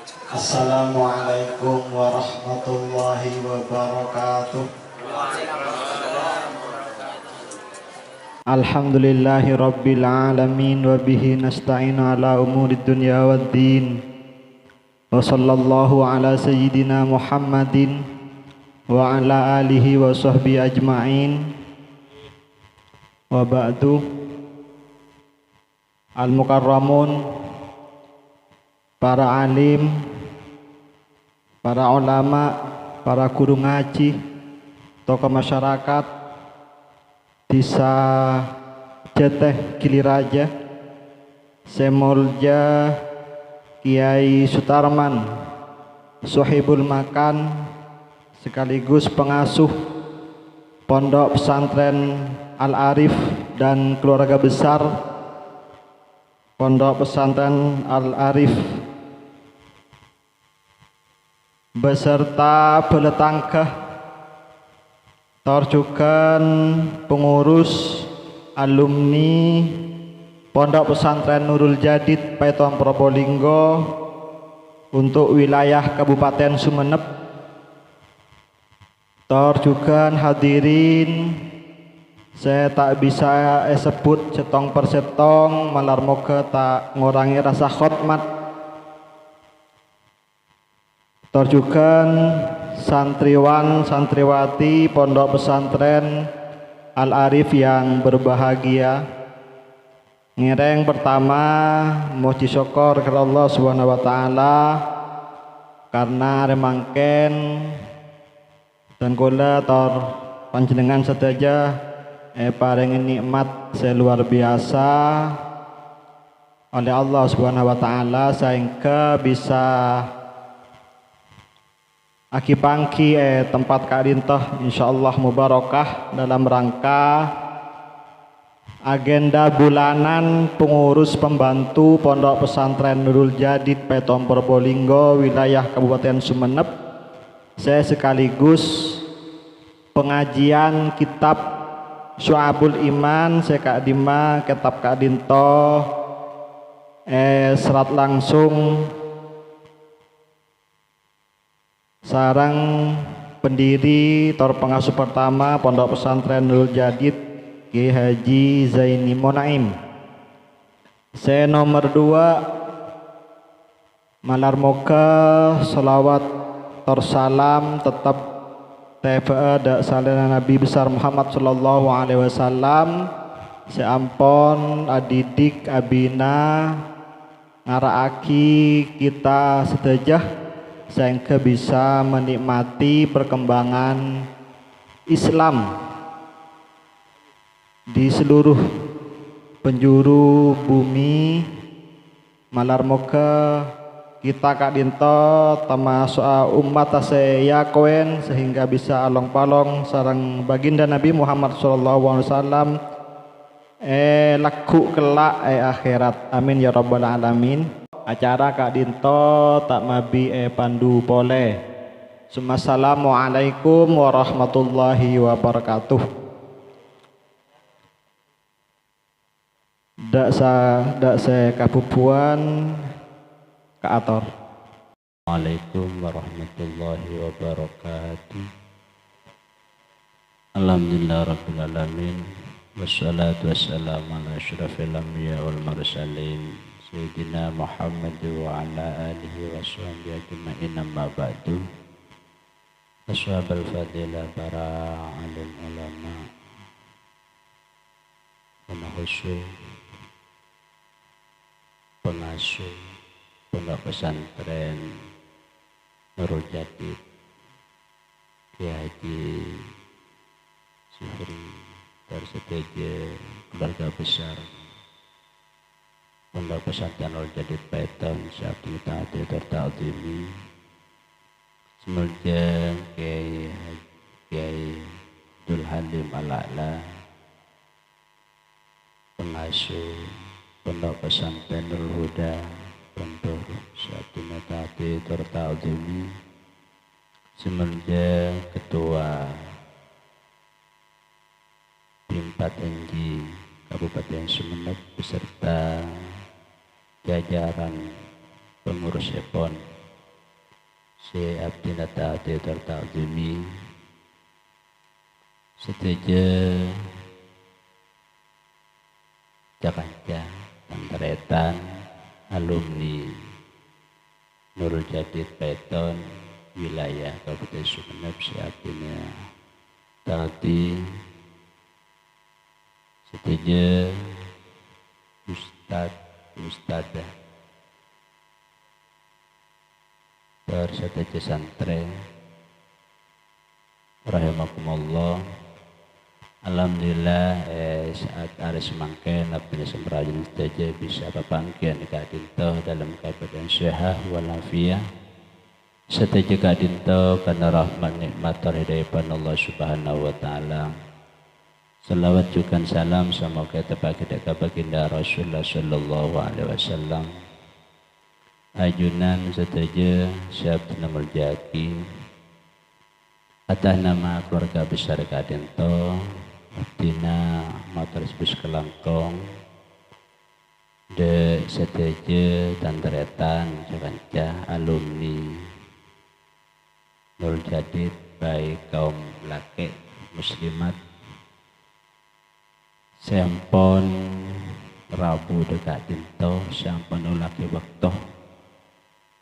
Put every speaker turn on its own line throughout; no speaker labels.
Assalamualaikum warahmatullahi wabarakatuh. Alhamdulillahi rabbil alamin wa bihi nasta'inu ala umurid dunya waddin. Wa sallallahu ala sayyidina Muhammadin wa ala alihi wa sahbihi ajma'in. Wa ba'du. Al-mukarramun, para alim, para ulama, para guru ngaji, tokoh masyarakat, desa Jateh Giliraja, Semolja Kiai Sutarman, Sohibul Makan, sekaligus pengasuh Pondok Pesantren Al-Arif dan keluarga besar Pondok Pesantren Al-Arif beserta beletangkah torjukan pengurus alumni Pondok Pesantren Nurul Jadid Paiton Probolinggo untuk wilayah Kabupaten Sumeneb, torjukan hadirin saya tak bisa sebut setong per setong, malar moga tak ngurangi rasa khotmat. Torjukan santriwan santriwati Pondok Pesantren Al-Arif yang berbahagia. Ngereng pertama moji syukur kepada Allah Subhanahu wa taala karena remangken dan kula tor panjenengan sedaja paring nikmat seluar biasa oleh Allah Subhanahu wa taala sehingga bisa aki pangki tempat kadintoh insyaallah mubarakah dalam rangka agenda bulanan pengurus pembantu Pondok Pesantren Nurul Jadid Paiton Probolinggo wilayah Kabupaten Sumeneb. Saya sekaligus pengajian kitab Syu'abul Iman saya Kak Dima kitab Kak Dinto serat langsung sarang pendiri tor pengasuh pertama Pondok Pesantren Nurul Jadid Ki Haji Zaini Monaim. Saya nomor 2 malar moga salawat tor salam tetap TPA dak salina Nabi besar Muhammad sallallahu alaihi wasallam seampon adidik abina ngaraaki kita sedejah sehingga bisa menikmati perkembangan Islam di seluruh penjuru bumi. Malar moga kita Kak Dinto termasuk umat saya koen sehingga bisa along palong sarang baginda Nabi Muhammad sallallahu alaihi wasallam laku kelak akhirat. Amin ya rabbal alamin. Acara Kak Dinto tak mabi pandu pole. Assalamualaikum warahmatullahi wabarakatuh. Dak saya kapupuan Kak Ator.
Assalamualaikum warahmatullahi wabarakatuh. Alhamdulillah rabbil alamin. Wassalatu wassalamu ala asyrafil anbiya wal mursalin Sayyidina Muhammad wa ala alihi wa sahbihi ajma'in amma ba'du. Ashabal fadilah para alim ulama pengasuh Pondok Pesantren Nurul Jadid Ki Haji Zuhri Darseteje keluarga besar Pondok Pesantren Nurul Jadid Paiton Syabdi Ta'ati Terta'udimi Semulja Kiai Abdul Halim Al-A'la pengasuh Pondok Pesantren Nurul Huda Pondok Syabdi Ta'ati Terta'udimi Semulja Ketua Tim 4 NG Kabupaten Sumeneb beserta jajaran pengurus EPON si abdi taati tertakzimi setuju Jakarta Pantaretan alumni Nurul Jadid Paiton wilayah Kabupaten Sumeneb si abdinya taati setuju Ustadzah tersetuju santri rahimakumullah. Alhamdulillah saat hari semangke abdi sembrajin saja bisa papangkian kadinto dalam keadaan sehat walafiat setuju kadinto karena rahmat nikmat hidayah Allah Subhanahu wa taala. Salawat juga salam semoga terpakai dekat baginda Rasulullah sallallahu alaihi wasallam. Ajunan setuju siap nomor jaki atas nama keluarga besar kadinto Dina motor bus kelangkong de setuju Tanteretan Jakarta alumni Nurul Jadid baik kaum laki muslimat sampun Rabu dekat dinto sampun ulaki waktu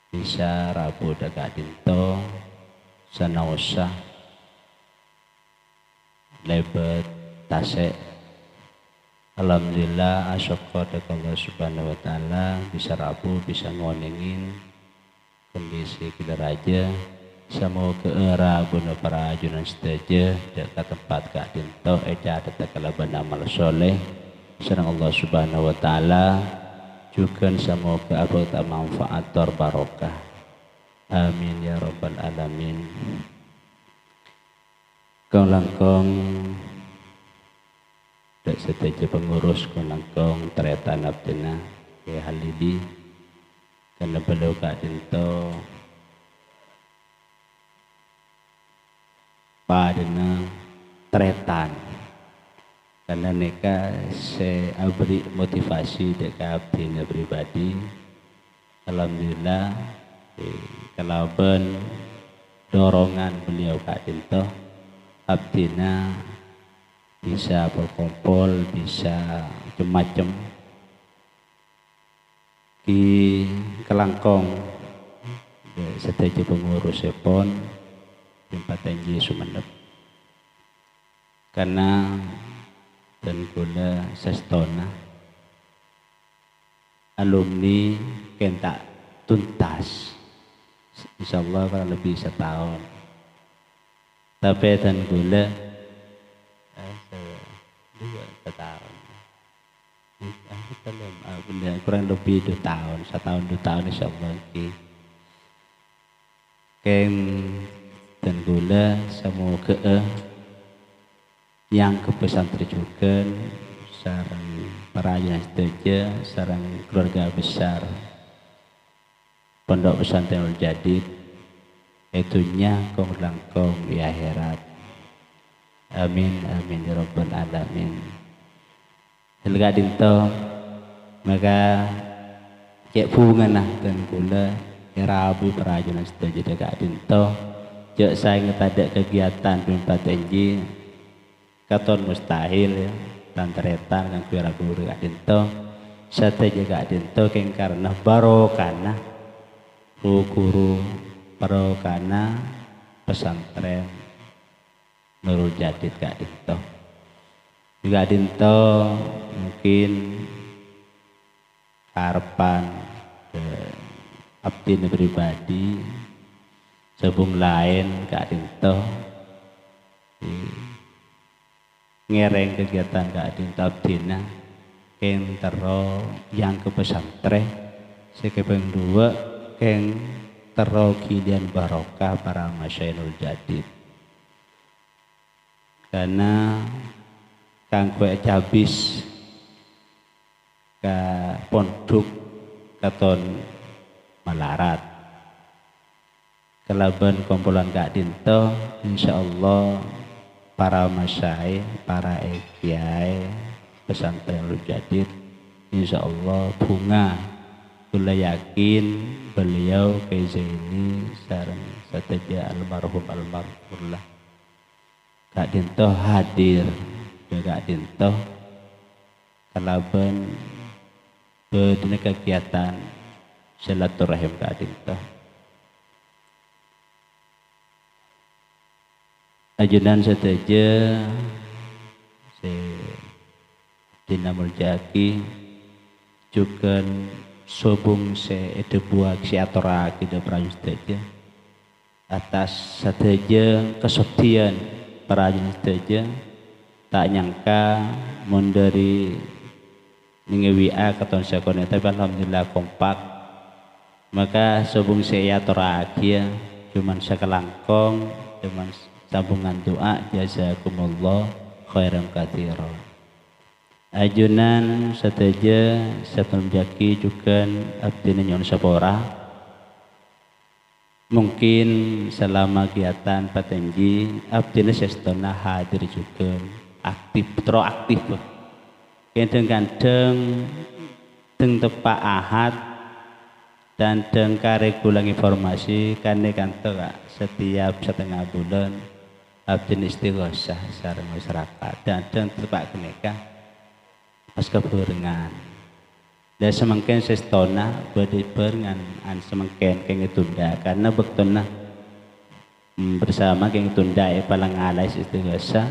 bisa Rabu dekat dinto sanausah lebet tasek. Alhamdulillah asyukur dekat Allah Subhanahu wa taala bisa Rabu bisa ngonengin kondisi kita raja sama ke Rabu na para ajunan setuju dekat tempat kak dinto eja dekat kalaban amal soleh serang Allah Subhanahu wa taala juga sama ke abad manfaat barokah amin ya rabbal alamin. Kau langkong tak setuju pengurus kau langkong Teretan abdina ke Halidi karena beliau kak dinto padana Teretan karena mereka saya beri motivasi dekat abdina pribadi. Alhamdulillah kalaban dorongan beliau kak dinto abdina bisa berkumpul bisa macam-macam di kelangkong setuju pengurus pon tempat tinggi Sumeneb karena dan gula sestona alumni kentak tuntas insyaallah kurang lebih setahun tapi dan gula 2 tahun kurang lebih 2 tahun 1 tahun 2 tahun insyaallah kem dan gula semua ke yang ke pesantren juga sarang para setuju sarang keluarga besar pondok pesantren Nurul Jadid itunya kong langkong di akhirat amin amin ya rabbal alamin. Helga dinto maka cek bungan nah dan gula Rabu perajunan setuju dekat dinto cek saya ngetada kegiatan tempat tinggi katon mustahil ya Tanteretan kan kira guru dekat dinto setuju dekat dinto keng karena barokana guru barokana pesantren Nurul Jadid kak dinto juga dinto mungkin harapan abdi pribadi sebung lain kak dinto ngereng kegiatan kak dinto abdina keng tero yang ke pesantren sekepeng 2 keng tero kilian barokah para masyayikh Nurul Jadid karena kang kue cabis ke pondok katon Malarat kelaban kumpulan kak dinto insyaallah para masyayikh para kiai pesantren Nurul Jadid insyaallah bunga kula yakin beliau Kiai Zaini sareng sateja almarhum almarhumlah Kak Dinto hadir juga Kak Dinto kalaban bedina kegiatan silaturahim Kak Dinto. Ajunan sateja si Dina Muljaki juga sobung se ede buak si atora kita perajin sateja atas sateja kesetiaan perajin sateja tak nyangka dari WA keton sekone tapi alhamdulillah kompak maka sobung se atora kia cuman sekelangkong cuman sambungan doa jazakumullah khairan katsiran. Ajunan sateja satul jaki juga abdina nyon sapora mungkin selama kegiatan patenji abdina sestona hadir juga aktif proaktif kadang-kadang teng tepak ahad dan teng kare kulang informasi kane kantor setiap setengah bulan abdina istighosah sareng masyarakat dan tepak keneka pas keberengan dan semangken sestona berengan an semangken keng tunda karena bektona bersama keng tunda palang alais istighosah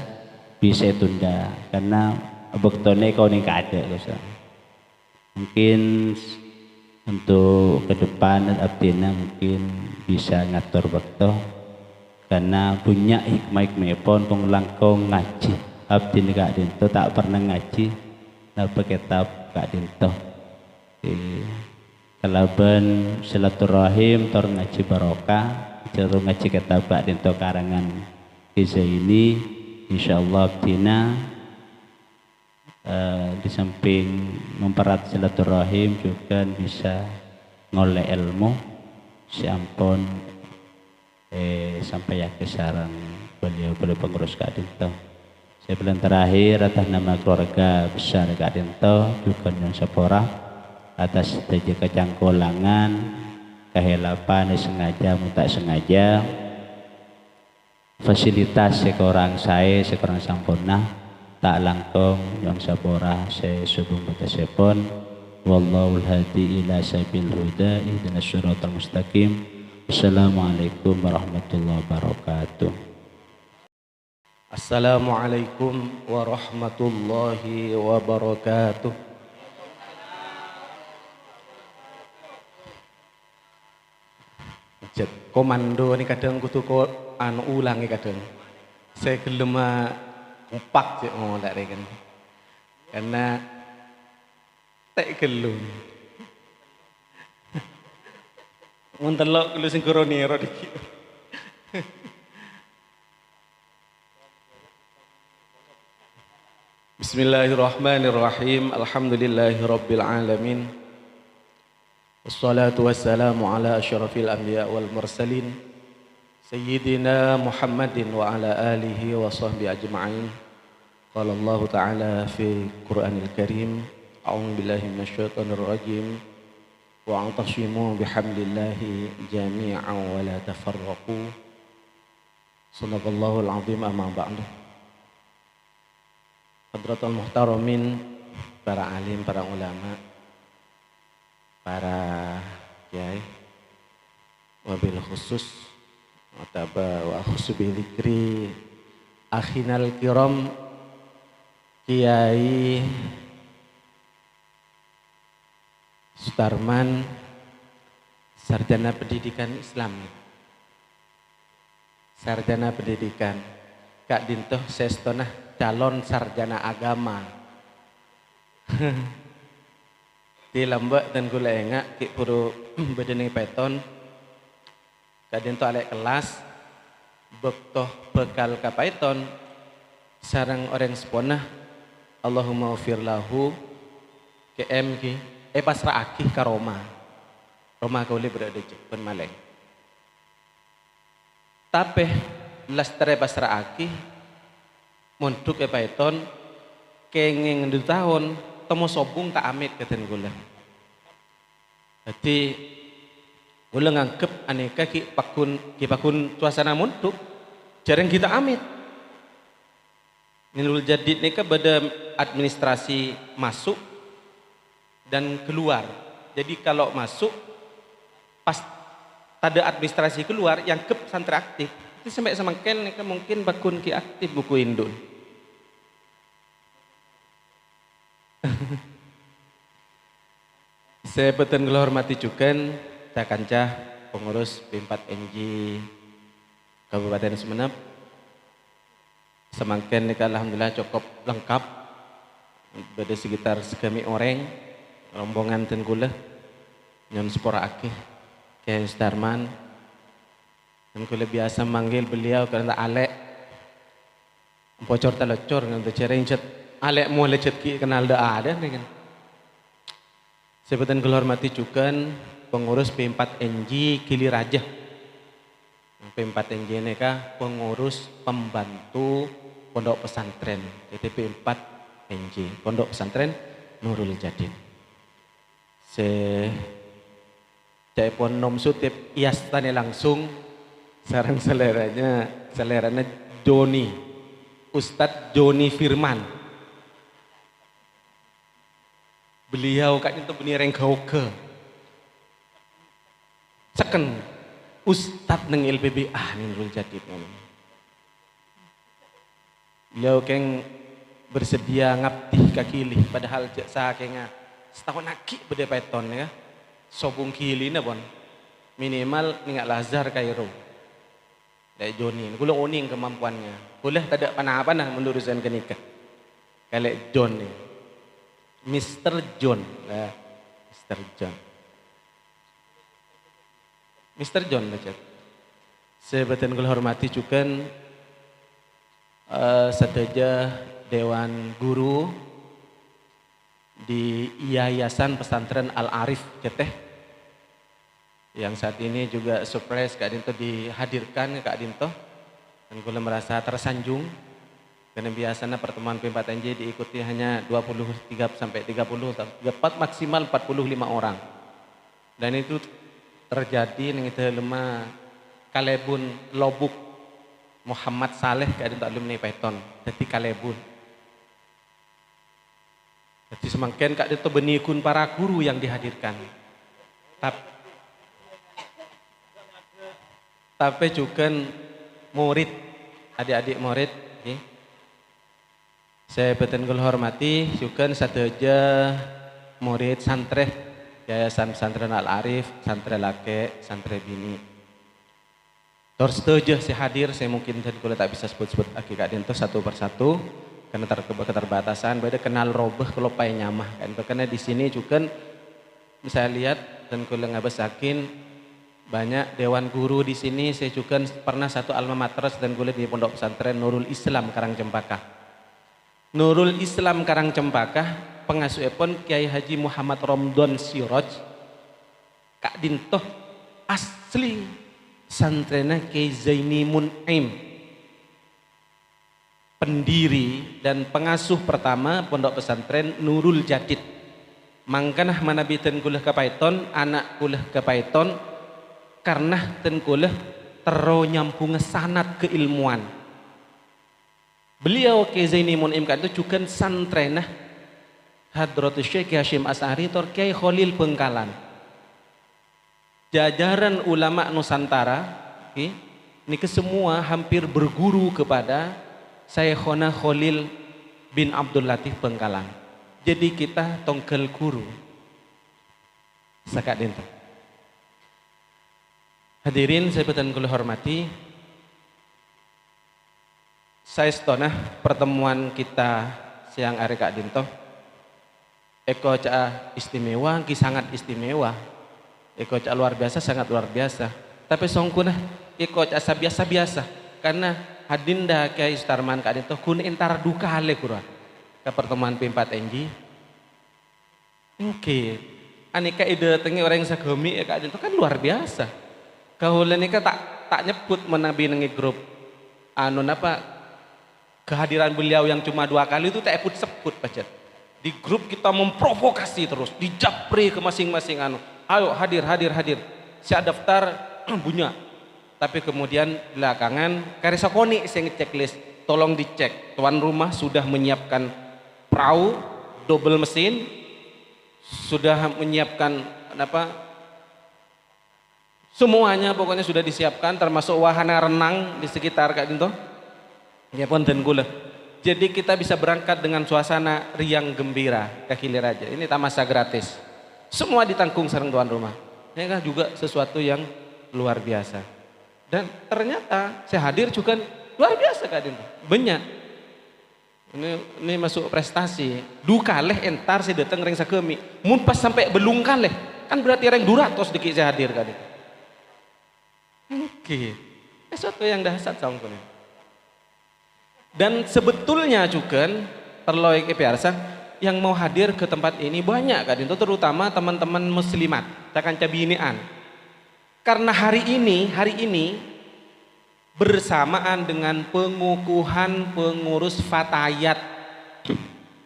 bisa tunda karena bektone kau ning kada mungkin untuk ke depan abdina mungkin bisa ngatur bekto karena punya hikmah pon kong langkong ngaji abdina Kak Dinto tak pernah ngaji napa kitab Kak Dinto kalaban silaturahim tor ngaji barokah tor ngaji kitab Kak Dinto karangan kisah ini insyaallah abdina di samping memperat silaturahim juga bisa ngoleh ilmu si ampun sampai ya kesaran beliau pengurus Kak Dinto. Saya bilang terakhir atas nama keluarga besar Kak Dinto juga Nyon Sapora atas saja kecangkolangan kehelapan sengaja tak sengaja fasilitas seorang saya seorang sampurna tak langkong Nyon Sapora saya sebelum batasipun wallahul hadi ila sabil huda ihdinas siratal mustaqim. Assalamualaikum warahmatullahi wabarakatuh.
Assalamualaikum warahmatullahi wabarakatuh. Jet komando ini kadang kudu ko anu ulangi kadang. Saya gelem umpak cek ngomong tak reken. Karena tak gelem. Mun telok lu sing koroniro dikit. Bismillahirrahmanirrahim. Alhamdulillahirabbil alamin. Wassalatu wassalamu ala asyrafil anbiya wal mursalin sayyidina Muhammadin wa ala alihi wa sahbihi ajma'in. Qala Allah ta'ala fi Qur'anil Karim, a'udzu billahi minasyaitonir rajim. Wa'tasimu bihamdillahi jami'an wa la tafarraqu. Sadaqallahul azim amma ba'du. Hadratul muhtaramin, para alim, para ulama, para kiai, wabil khusus wa khusus bilikri akhinal kiram Kiai Sutarman, sarjana pendidikan Islam, sarjana pendidikan. Kak Dinto sestonah calon sarjana agama. Di lembek dan gula engak ki puru bedene peton. Kak Dinto alek kelas bektoh bekal kapaiton sarang orang seponah Allahumma ufir lahu KM ki pasrah akih ka Roma kau boleh berada di Jepun Maleng tapi lastere pasrah akih munduk paiton kenging 2 tahun temu sobung tak amit keten gula Jadi kula nganggep aneka ki pakun suasana muntuk jarang kita amit. Nurul Jadid nika beda administrasi masuk dan keluar. Jadi kalau masuk pas ada administrasi keluar yang kep santri aktif. Itu sampai semangkel nika mungkin bakun ki aktif buku indul. Saya betul hormati juga saya kancah pengurus P4NJ Kabupaten Sumeneb. Semangken nika alhamdulillah cukup lengkap. Ada sekitar segami orang rombongan tenggula nyon sepora akeh Kiai Darman. Tenggula biasa manggil beliau karena alek bocor telecor ngantu cereng cet alek mau lecet ki kenal dah ada nih kan. Sebutan hormati juga pengurus P4NJ Kili Raja. P4NJ nika pengurus pembantu pondok pesantren P4NJ pondok pesantren Nurul Jadid. Saya pun nom sutip ias tani langsung sarang seleranya Joni Ustadz Joni Firman. Beliau kak itu benireng kauke seken Ustadz neng LPBA Nurul Jadid. Beliau keng bersedia ngabdi kakili padahal saya kenga setahun aki beda peton ya sobung kili na bon minimal ningak Lazar Kairo dari Joni gula uning kemampuannya boleh tidak panah-panah melurusan ke nikah kalau John nih Mr. John lah Mr. John baca sebetul gula hormati juga seteja Dewan Guru di Yayasan Pesantren Al-Arif Ceteh yang saat ini juga surprise Kak Dinto dihadirkan Kak Dinto dan kula merasa tersanjung karena biasanya pertemuan P4NJ diikuti hanya 23 sampai 30 maksimal 45 orang dan itu terjadi ning lemah Kalebun Lobuk Muhammad Saleh Kak Dinto alumni Python jadi Kalebun. Jadi semangken Kak Dinto benikun para guru yang dihadirkan. Tapi juga murid, adik-adik murid. Okay. Saya betul hormati juga sateja murid santre Yayasan Pesantren Al-Arif, santre lake, santre bini. Terus saja saya hadir, saya mungkin kalau tak bisa sebut-sebut Kak Dinto satu persatu. Karena keterbatasan, beda kenal robah kalau pay nyamah kan. Karena di sini juga saya lihat dan kalau ngabesakin banyak dewan guru di sini. Saya juga pernah satu alma mater dan kuliah di pondok pesantren Nurul Islam Karangcempaka. Nurul Islam Karangcempaka pengasuhipun Kiai Haji Muhammad Romdon Siroj. Kak Dinto asli santrena Kiai Zaini Mun'im. Pendiri dan pengasuh pertama pondok pesantren Nurul Jadid. Mangkanah manabitan kuliah ke Python, anak kuliah ke Python karena ten kuliah tero nyambung sanad keilmuan. Beliau Kiai Zaini Mun'im itu juga santrenah Hadratus Syekh Hasyim Asy'ari tor Kiai Khalil Bengkalan. Jajaran ulama Nusantara ini semua hampir berguru kepada Syekhona Khalil bin Abdul Latif Bengkalan. Jadi kita tongkel guru. Sakak Dinto. Hadirin saya betul kula hormati. Saya setonah pertemuan kita siang hari Kak Dinto. Eko ca istimewa, sangat istimewa. Eko ca luar biasa, sangat luar biasa. Tapi songkunah eko ca biasa-biasa karena Hadinda Kiai Starman Kak Dinto kun entar duka hale kura ke pertemuan P4NJ. Oke, aneka ide tengi orang sagemi Kak Dinto kan luar biasa. Kahulan nika tak nyebut menabi nengi grup anu napa kehadiran beliau yang cuma 2 kali itu tak sebut pacet. Di grup kita memprovokasi terus, dijapri ke masing-masing anu. Ayo hadir, hadir, hadir. Saya daftar punya. Tapi kemudian belakangan karesa koni saya ngechecklist. Tolong dicek. Tuan rumah sudah menyiapkan perahu, double mesin, sudah menyiapkan semuanya pokoknya sudah disiapkan, termasuk wahana renang di sekitar Kak Dinto. Ya pun dan gula. Jadi kita bisa berangkat dengan suasana riang gembira ke Kilir aja. Ini tak masa gratis. Semua ditanggung sareng tuan rumah. Ini kan juga sesuatu yang luar biasa. Dan ternyata saya hadir juga luar biasa Kak Dinto. Banyak. Ini masuk prestasi. Duka leh entar saya datang ring sakemi. Mun pas sampai belum kaleh. Kan berarti ring duratos dikit saya hadir Kak Dinto. Oke. Sesuatu yang dahsyat sama kuning. Dan sebetulnya juga perlu piarsa yang mau hadir ke tempat ini banyak Kak Dinto, terutama teman-teman muslimat, takkan cabinian. Karena hari ini bersamaan dengan pengukuhan pengurus fatayat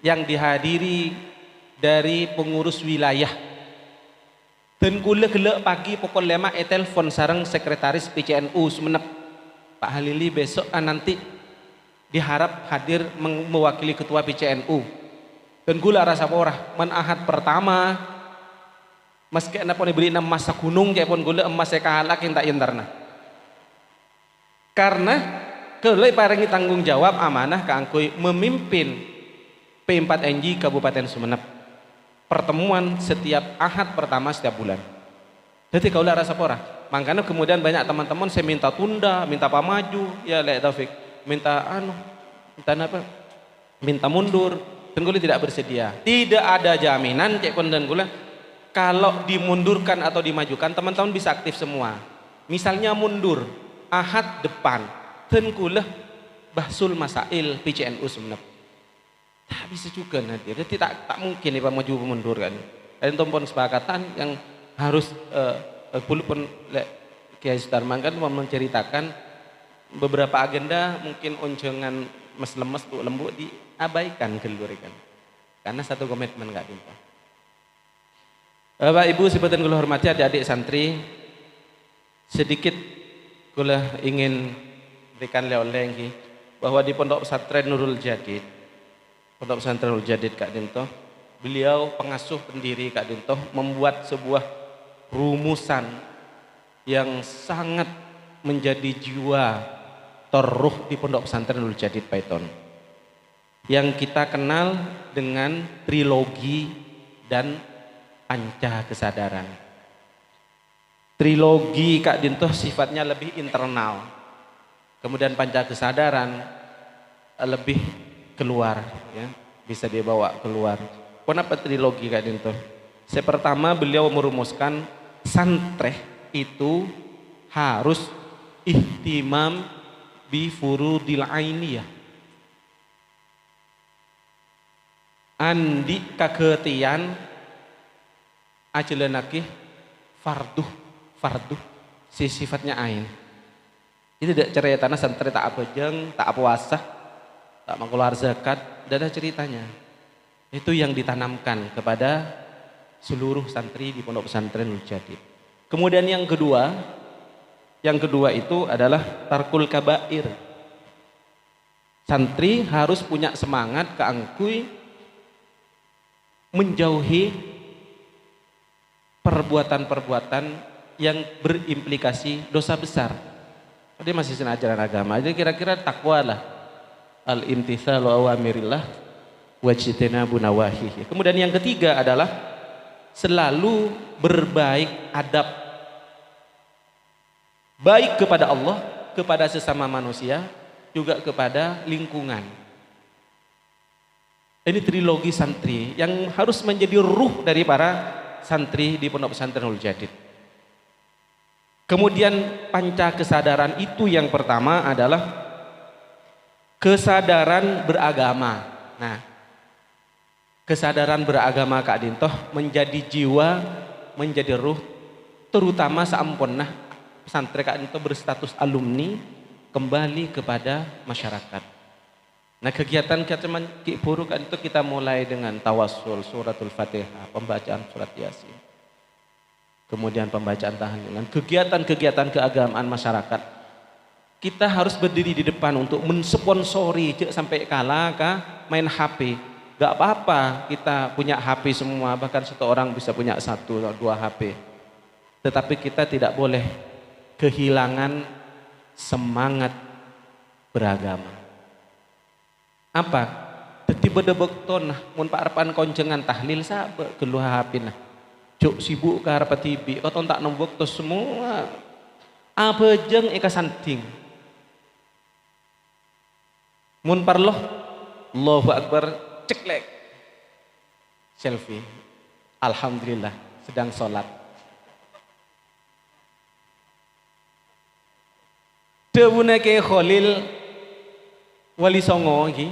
yang dihadiri dari pengurus wilayah. Dan gula pagi pukul 5 telepon sareng sekretaris PCNU Sumenep Pak Halili besok nanti diharap hadir mewakili ketua PCNU. Dan gula rasa porah menahad pertama meski anda pun diberi nama masa gunung kayak pun gula emas saya kahalak yang tak yentarna. Karena kelai parengi tanggung jawab amanah keangkui memimpin P4NJ Kabupaten Sumenep. Pertemuan setiap ahad pertama setiap bulan. Jadi kaulah rasa porah. Makanya kemudian banyak teman-teman saya minta tunda, minta pamaju, ya Lek Taufik, minta minta mundur. Dan gula tidak bersedia. Tidak ada jaminan cek dan gula kalau dimundurkan atau dimajukan teman-teman bisa aktif semua. Misalnya mundur ahad depan, dan gula bahsul masail PCNU Sumenep. Tak bisa juga nanti, jadi tak mungkin ya maju mundur kan. Dan tompon kesepakatan yang harus pun Kiai Sudarman kan menceritakan beberapa agenda mungkin unjangan mes lemes bu lembu diabaikan kelurikan karena satu komitmen nggak timpa. Bapak Ibu sebutan kula hormati adik-adik santri, sedikit kula ingin berikan oleh bahwa di Pondok Pesantren Nurul Jadid, Pondok Pesantren Nurul Jadid Kak Dinto, beliau pengasuh pendiri Kak Dinto membuat sebuah rumusan yang sangat menjadi jiwa terruh di Pondok Pesantren Nurul Jadid Paiton, yang kita kenal dengan trilogi dan panca kesadaran. Trilogi Kak Dinto sifatnya lebih internal, kemudian panca kesadaran lebih keluar, ya, bisa dibawa keluar. Kenapa trilogi Kak Dinto? Pertama beliau merumuskan santreh itu harus ihtimam bi furudil ainiyah. Andi kagetian ajelenakih farduh si sifatnya ain. Itu tidak ceritanya santri tak apa jeng, tak puasa, tak mengeluar zakat, tidak ada ceritanya. Itu yang ditanamkan kepada seluruh santri di Pondok Pesantren Nurul Jadid. Kemudian yang kedua itu adalah tarkul kabair. Santri harus punya semangat keangkui menjauhi perbuatan-perbuatan yang berimplikasi dosa besar. Dia masih ajaran agama. Jadi kira-kira takwa lah. Al-imtitsalu awamirillah wajtinabu nawahihi. Kemudian yang ketiga adalah selalu berbaik adab. Baik kepada Allah, kepada sesama manusia, juga kepada lingkungan. Ini trilogi santri yang harus menjadi ruh dari para santri di Pondok Pesantren Nurul Jadid. Kemudian panca kesadaran itu yang pertama adalah kesadaran beragama. Nah, kesadaran beragama Kak Dintoh menjadi jiwa, menjadi ruh, terutama saampunna pesantren Kak Dintoh berstatus alumni kembali kepada masyarakat. Nah, kegiatan Ki Puru Kak Dintoh kita mulai dengan tawassul, suratul Fatihah, pembacaan surat Yasin. kemudian pembacaan tahlilan, kegiatan-kegiatan keagamaan masyarakat. Kita harus berdiri di depan untuk mensponsori, cek sampai kalah kah main HP. Gak apa-apa kita punya HP semua, bahkan satu orang bisa punya 1 atau 2 HP. Tetapi kita tidak boleh kehilangan semangat beragama. Apa? Dadi bedebekton mun pak arepan koncengan tahlil sabe geluh HP nah. Cuk sibuk ka arep TV, kau tak nombok tos semua. Apa jeng eka santing. Mun parloh Allahu Akbar ceklek selfie. Alhamdulillah sedang sholat. Debune ke Khalil Wali Songo iki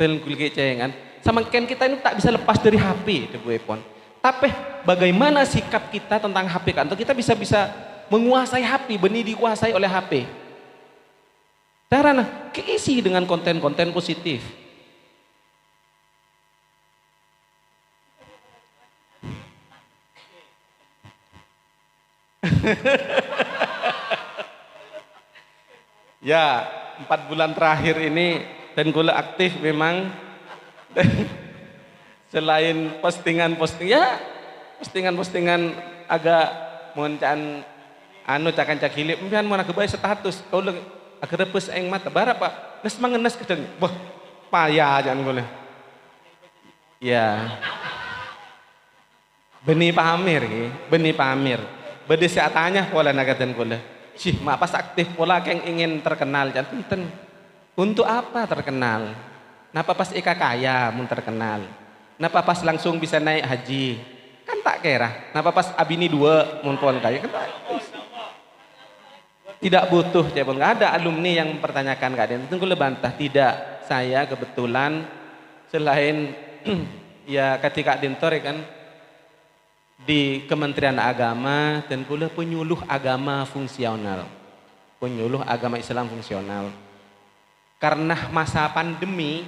telkul kecengan. Samangken kita ini tak bisa lepas dari HP debu epon. Tapi bagaimana sikap kita tentang HP kan? Kita bisa menguasai HP, benih dikuasai oleh HP. Caranya keisi dengan konten-konten positif. Ya, 4 bulan terakhir ini dan gula aktif memang. Selain postingan agak moncan cakan cakilip, mpian mau nak kebaik status kau agar repes eng mata bara pak nes mangenes kedeng wah payah jangan boleh ya benih pamir bede tanya pola nagaten boleh sih mak pas aktif pola keng ingin terkenal jangan punten untuk apa terkenal napa pas ika kaya mun terkenal napa pas langsung bisa naik haji kan tak kira napa pas abini 2 mun pon kaya kan tak tidak butuh, nggak ada alumni yang mempertanyakan keadaan. Tentu lebantah tidak. Saya kebetulan selain ya ketika dintor kan di Kementerian Agama dan pula penyuluh agama fungsional, penyuluh agama Islam fungsional. Karena masa pandemi,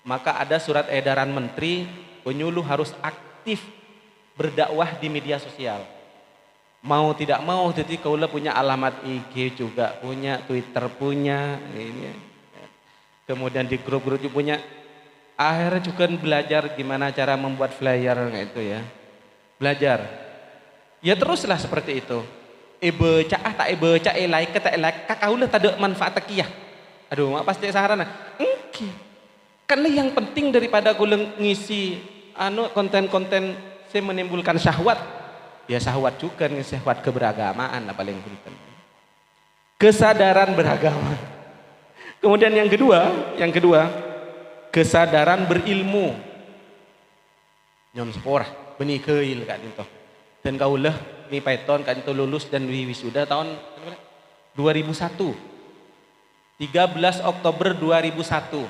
maka ada surat edaran Menteri penyuluh harus aktif berdakwah di media sosial. Mau tidak mau, jadi kaulah punya alamat IG juga punya, Twitter punya, ini. Kemudian di grup-grup juga punya. Akhirnya juga belajar gimana cara membuat flyer itu ya, belajar. Ya teruslah seperti itu. Tak like kakaulah tak ada manfaat takiyah. Aduh, mak pasti sarana. Karena yang penting daripada guleng ngisi konten-konten saya menimbulkan syahwat. Ya syahwat juga nih, syahwat keberagamaan lah paling penting. Kesadaran beragama. Kemudian yang kedua, kesadaran berilmu. Nyom seporah, benih keil kak itu. Dan kaulah ni Python kak itu lulus dan wisuda tahun 2001. 13 Oktober 2001.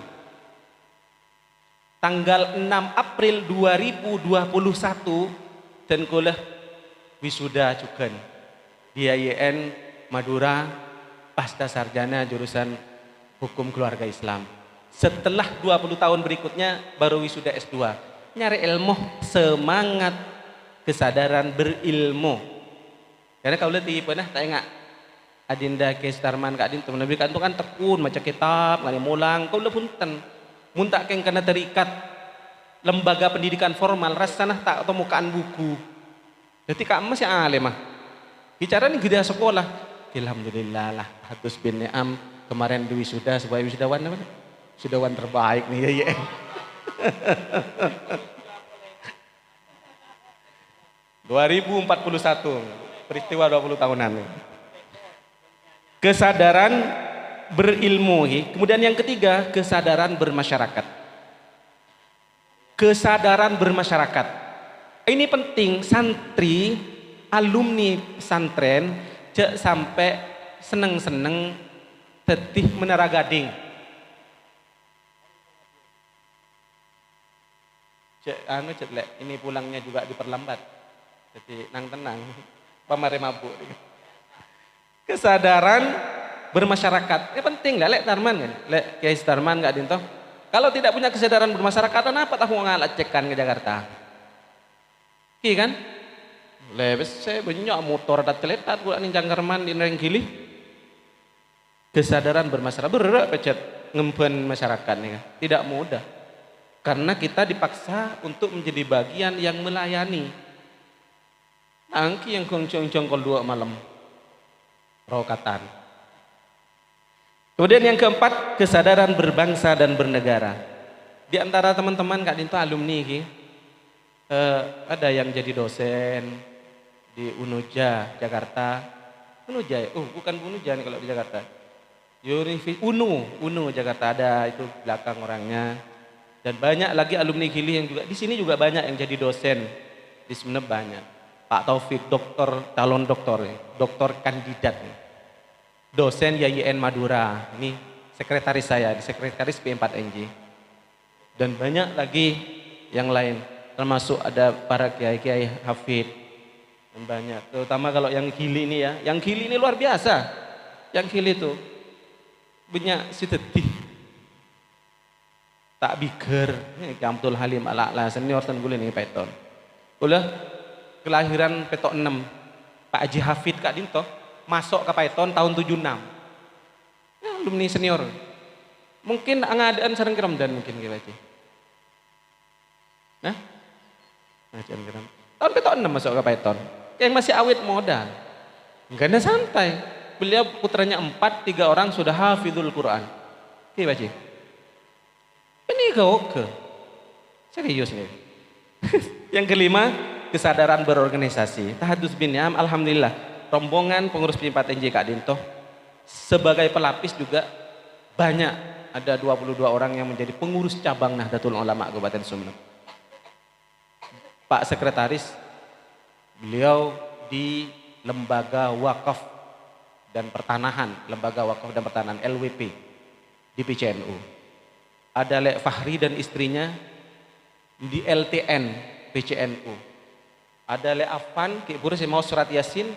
Tanggal 6 April 2021 dan kaulah wisuda juga di IAIN Madura pasca sarjana jurusan hukum keluarga Islam. Setelah 20 tahun berikutnya baru wisuda S2. Nyari ilmu, semangat, kesadaran berilmu. Karena kalau lihat di pernah tak ingat Adinda Kestarman Kak Adin teman Nabi kan tekun baca kitab, nggak mulang. Kau lebih punten, muntak keng karena terikat lembaga pendidikan formal rasanya tak temukan buku. Jadi kak masih alim mah. Bicara nih gede sekolah. Alhamdulillah lah. Hatus bin Ni'am kemarin di wisuda sebagai wisudawan apa? Wisudawan terbaik nih ya. 2041 peristiwa 20 tahunan. Kesadaran berilmu. Kemudian yang ketiga kesadaran bermasyarakat. Kesadaran bermasyarakat. Ini penting santri, alumni pesantren cek sampai seneng-seneng tetih menara gading. Cek ini pulangnya juga diperlambat. Jadi nang tenang, pamare mabuk. Kesadaran bermasyarakat. Ini penting lah lek Darman kan. Lek Kiai Darman enggak dintoh. Kalau tidak punya kesadaran bermasyarakat, apa tahu ngalat cekan ke Jakarta? Iya kan? Lebes saya banyak motor dat teletat gula ning Jangkarman di Nereng Gili. Kesadaran bermasyarakat berat pecet ngempen masyarakat nih. Tidak mudah. Karena kita dipaksa untuk menjadi bagian yang melayani. Angki yang kongcong-cong kol 2 malam. Rokatan. Kemudian yang keempat, kesadaran berbangsa dan bernegara. Di antara teman-teman Kak Dinto alumni ini, ada yang jadi dosen di Unuja Jakarta. Unuja ya? Bukan Unuja nih kalau di Jakarta. UNU Jakarta ada itu belakang orangnya. Dan banyak lagi alumni Gili yang juga di sini juga banyak yang jadi dosen. Di Sumeneb banyak. Pak Taufik calon doktor kandidat. Dosen YIN Madura. Ini sekretaris saya, sekretaris P4NJ. Dan banyak lagi yang lain. Termasuk ada para kiai-kiai hafid. Dan banyak. Terutama kalau yang Gili ini ya. Yang Gili ini luar biasa. Yang Gili itu banyak si tetih tak biker Abdul Halim ala senior dan gue nih peton ulah kelahiran petok 6 Pak Haji Hafid Kak Dinto masuk ke Python tahun 76 ya, alumni senior mungkin ngadaan sareng keramdan mungkin gitu aja nah tahun petok 6 masuk ke Python yang masih awet modal enggak ada santai. Beliau putranya 4, 3 orang sudah hafizul Quran. Oke, Baci. Ini oke. Serius nih. Yang kelima, kesadaran berorganisasi. Tahadus bin Ni'am, alhamdulillah. Rombongan pengurus P4NJ Kak Dinto sebagai pelapis juga banyak. Ada 22 orang yang menjadi pengurus cabang Nahdlatul Ulama Kabupaten Sumeneb. Pak Sekretaris, beliau di Lembaga Wakaf dan Pertanahan, Lembaga Wakaf dan Pertanahan LWP di PCNU. Ada Lek Fahri dan istrinya di LTN PCNU. Ada Lek Afan, Ki Buru mau surat Yasin,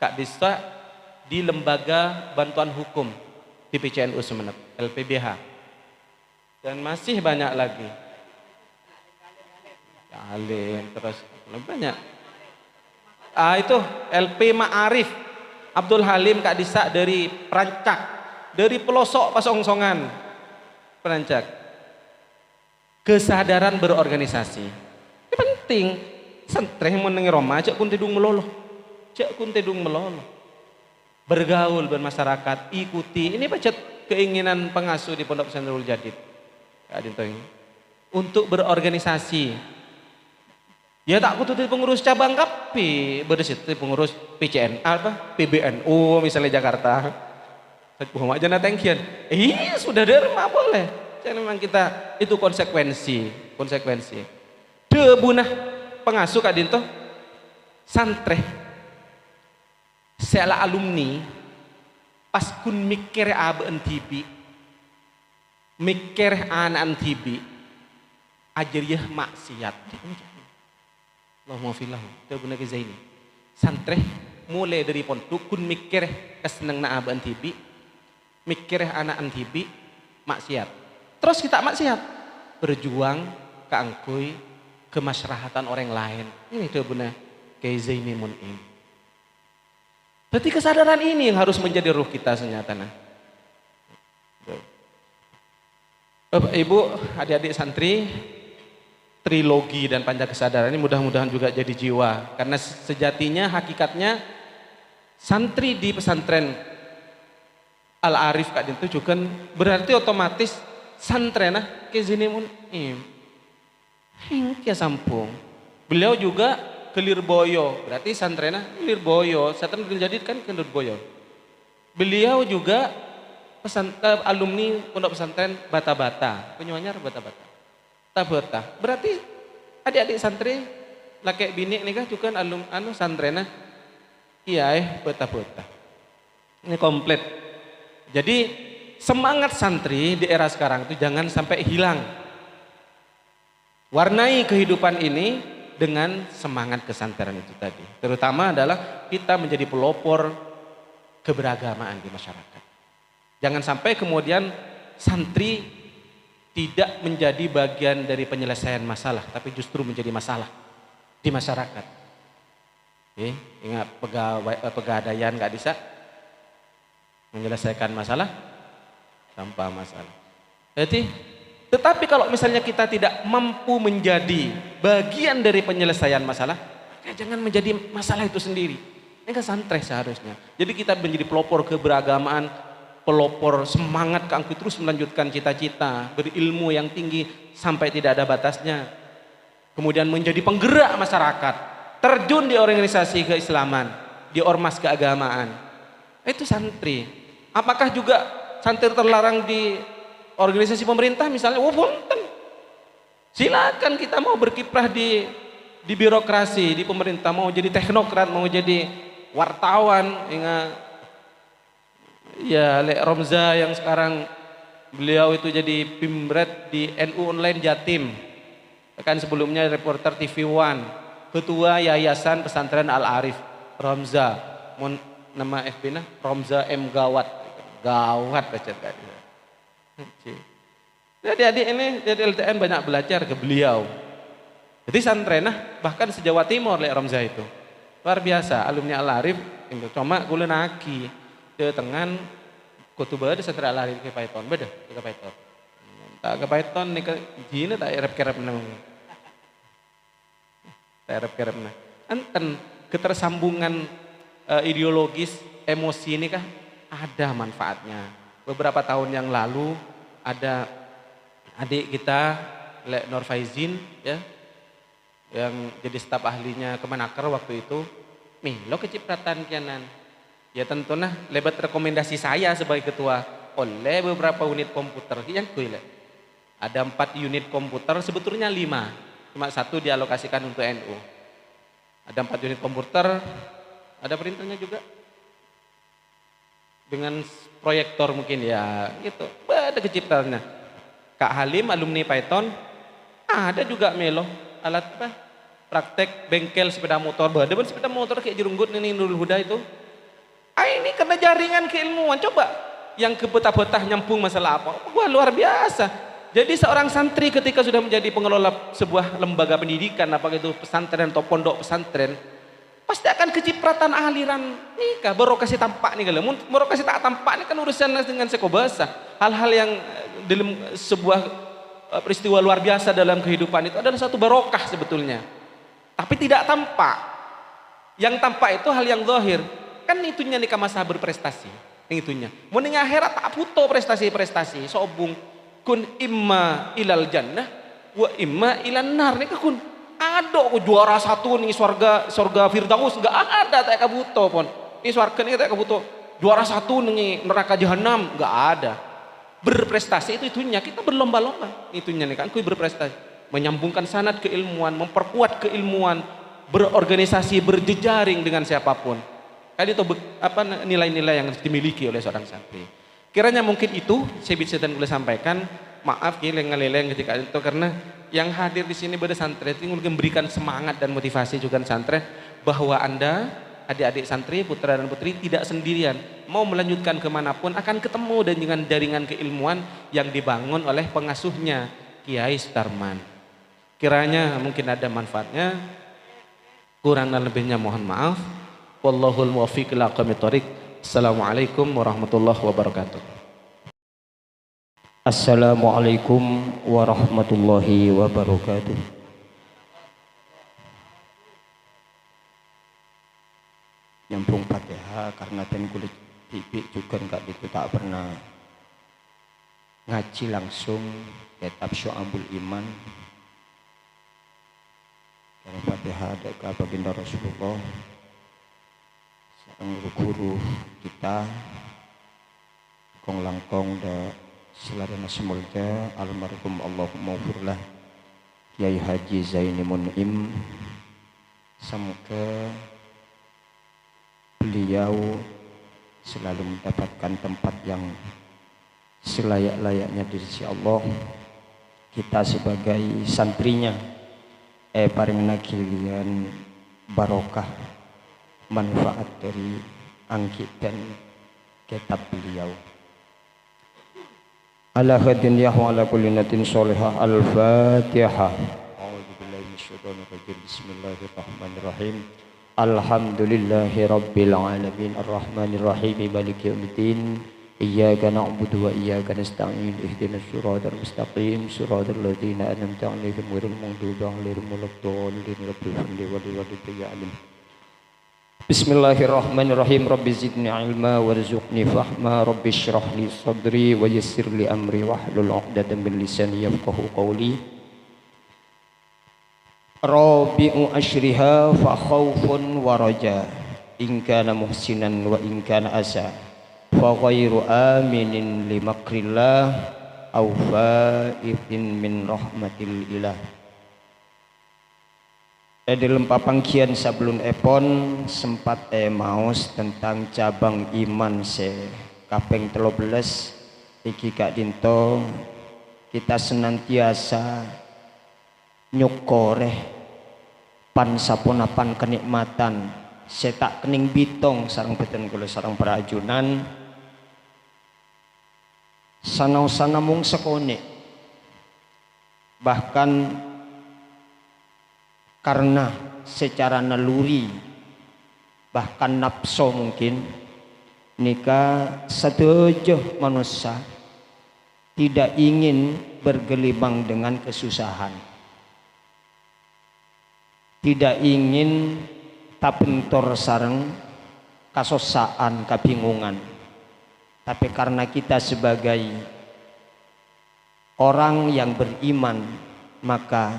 Kak Dista di Lembaga Bantuan Hukum di PCNU Sumeneb, LPBH. Dan masih banyak lagi. Alim terus banyak. Itu LP Ma'arif. Abdul Halim Kak Disa dari Perancak, dari pelosok Pasongsongan, Perancak. Kesadaran berorganisasi. Ini penting. Sentreh menengi Roma, cek kun tidung meloloh. Cek kun tidung meloloh. Bergaul bermasyarakat, ikuti. Ini pecet keinginan pengasuh di Pondok Pesantren Jadid. Kak Dinto ini. Untuk berorganisasi. Ya tak kutu pengurus cabang kapi, berdesit pengurus PCN PBNU misalnya Jakarta. Saya aja natengkian. Sudah derma boleh. Jadi memang kita itu konsekuensi. Debunah pengasuh Kak Dinto santre. Sela alumni pas kun mikir abe entibi. Mikir anak entibi. Ajariyah maksiat. Allahumma filahu tabuna ke zaini santre mulai dari pondok kun mikir keseneng na aban tibi mikir anak antibi maksiat terus kita maksiat berjuang keangkui kemaslahatan orang lain ini tabuna ke zaini munin berarti kesadaran ini yang harus menjadi ruh kita senyatana. Bapak Ibu adik-adik santri trilogi dan panca kesadaran ini mudah-mudahan juga jadi jiwa karena sejatinya hakikatnya santri di pesantren Al-Arif Kak Dinto juga berarti otomatis santrena ke sini mun hingga sampung beliau juga ke Lirboyo berarti santrena Lirboyo santren jadi kan ke Lirboyo beliau juga alumni pondok pesantren Bata-Bata penyuanyar Bata-Bata Tabota. Berarti adik-adik santri laki bini nikah juga santrena. Iya bota-bota. Ini komplit. Jadi semangat santri di era sekarang itu jangan sampai hilang. Warnai kehidupan ini dengan semangat kesantren itu tadi. Terutama adalah kita menjadi pelopor keberagamaan di masyarakat. Jangan sampai kemudian santri tidak menjadi bagian dari penyelesaian masalah, tapi justru menjadi masalah di masyarakat. Ingat pegadaian nggak bisa menyelesaikan masalah tanpa masalah. Jadi, tetapi kalau misalnya kita tidak mampu menjadi bagian dari penyelesaian masalah, maka jangan menjadi masalah itu sendiri. Ini kan santai seharusnya. Jadi kita menjadi pelopor keberagamaan, pelopor semangat kangku terus melanjutkan cita-cita, berilmu yang tinggi sampai tidak ada batasnya. Kemudian menjadi penggerak masyarakat, terjun di organisasi keislaman, di ormas keagamaan. Itu santri. Apakah juga santri terlarang di organisasi pemerintah misalnya? Oh, punten. Silakan kita mau berkiprah di birokrasi, di pemerintah, mau jadi teknokrat, mau jadi wartawan, ya Lek Romza yang sekarang beliau itu jadi pimret di NU Online Jatim. Kan sebelumnya reporter TV One, ketua Yayasan Pesantren Al Arif, Romza, nama FB-nya Romza M Gawat, gawat baca tadi. Jadi adik ini dari LTN banyak belajar ke beliau. Jadi santrenah bahkan se-Jawa Timur Lek Romza itu luar biasa, alumni Al Arif. Cuma gula naki ke tengan kutuba di santren Al Arif ke Python beda ke Python. Tak ke Python nih ke jina tak erep-kerep namanya. Kerep-kerepna. Enten ketersambungan ideologis, emosi ini kah ada manfaatnya. Beberapa tahun yang lalu ada adik kita Lek Nur Faizin ya, yang jadi staf ahlinya Kemenaker waktu itu, lo kecipratan kianan. Ya tentunya lebat rekomendasi saya sebagai ketua oleh beberapa unit komputer yang kuile. Ada 4 unit komputer, sebetulnya 5. Cuma 1 dialokasikan untuk NU. Ada 4 unit komputer, ada printernya juga. Dengan proyektor mungkin ya, gitu. Ada keciptaannya. Kak Halim alumni Python, ada juga Melo alat apa? Praktek bengkel sepeda motor. Ada sepeda motor kayak Jerunggut ini Nurul Huda itu. Ini karena jaringan keilmuan. Coba yang ke betah-betah nyambung masalah apa? Wah luar biasa. Jadi seorang santri ketika sudah menjadi pengelola sebuah lembaga pendidikan, apakah itu pesantren atau pondok pesantren, pasti akan kecipratan aliran nikah. Barokasi tampak nih kalau barokasi tak tampak ini kan urusan dengan sekobasa. Hal-hal yang dalam sebuah peristiwa luar biasa dalam kehidupan itu adalah satu barokah sebetulnya. Tapi tidak tampak. Yang tampak itu hal yang zahir. Kan itunya nikah masa berprestasi. Yang itunya. Mau ning akhirat tak butuh prestasi-prestasi, sobung. Kun imma ilal jannah wa imma ilan nar nih kun ada juara 1 nih surga firdaus enggak ada tak kabuto pon ini surga nih tak kabuto juara 1 nih neraka jahanam enggak ada. Berprestasi itu itunya kita berlomba-lomba itunya nih kan kui berprestasi menyambungkan sanad keilmuan, memperkuat keilmuan, berorganisasi, berjejaring dengan siapapun kan itu apa nilai-nilai yang dimiliki oleh seorang santri. Kiranya mungkin itu saya bisa dan boleh sampaikan. Maaf ngeleng-ngeleng ketika itu karena yang hadir di sini pada santri itu memberikan semangat dan motivasi juga santri bahwa Anda adik-adik santri putra dan putri tidak sendirian, mau melanjutkan kemanapun akan ketemu dengan jaringan keilmuan yang dibangun oleh pengasuhnya Kiai Sutarman. Kiranya mungkin ada manfaatnya, kurang dan lebihnya mohon maaf. Wallahul muwaffiq ila aqwamit thoriq. Assalamualaikum warahmatullahi wabarakatuh.
Assalamualaikum warahmatullahi wabarakatuh. Nyambung Fatihah karena ten kulit pipi juga enggak itu tak pernah ngaji langsung kitab Syu'abul Iman. Karena Fatihah ada ke baginda Rasulullah. Guru kita kong langkong da selarana semulja almarhum Allahumma ufurlah Kiai Haji Zaini Mun'im, semoga beliau selalu mendapatkan tempat yang selayak-layaknya di sisi Allah. Kita sebagai santrinya paring nagilian barokah manfaat dari angkit dan kitab beliau. Ala hadin ya wa ala kulli natin sholihah. Al-Fatihah. A'udzu billahi minasyaitonir rajim. Bismillahirrahmanirrahim. Alhamdulillahi Rabbil Alamin Ar-Rahmanir Rahim Maliki Yawmiddin Iyyaka na'budu wa iyyaka nasta'in Ihdinas siratal mustaqim Siratal ladzina an'amta 'alaihim ghairil maghdubi 'alaihim waladdallin Rabbil ighfirli wa li walidayya. Bismillahirrahmanirrahim. Rabbi zidni ilma warzuqni fahma. Rabbi shrah li sadri wa yassir li amri wahlul 'uqdatam min lisani yafqahu qawli. Rabi'u ashriha fa khawfun wa raja in kana muhsinan wa in kana asa fa ghairu aminin li makrillah aw fa'itin min rahmatil ilah. Dalam papangkian sebelum epon sempat maos tentang cabang iman se kapeng 13 iki Kak Dinto kita senantiasa nyokoreh pan saponapan kenikmatan setak kening bitong sarang beten kula sarang para ajunan sanau-sana mung sekone bahkan karena secara naluri bahkan nafsu mungkin nikah setuju manusia tidak ingin bergelimang dengan kesusahan, tidak ingin tapentor sareng kasosaan kabingungan. Tapi karena kita sebagai orang yang beriman, maka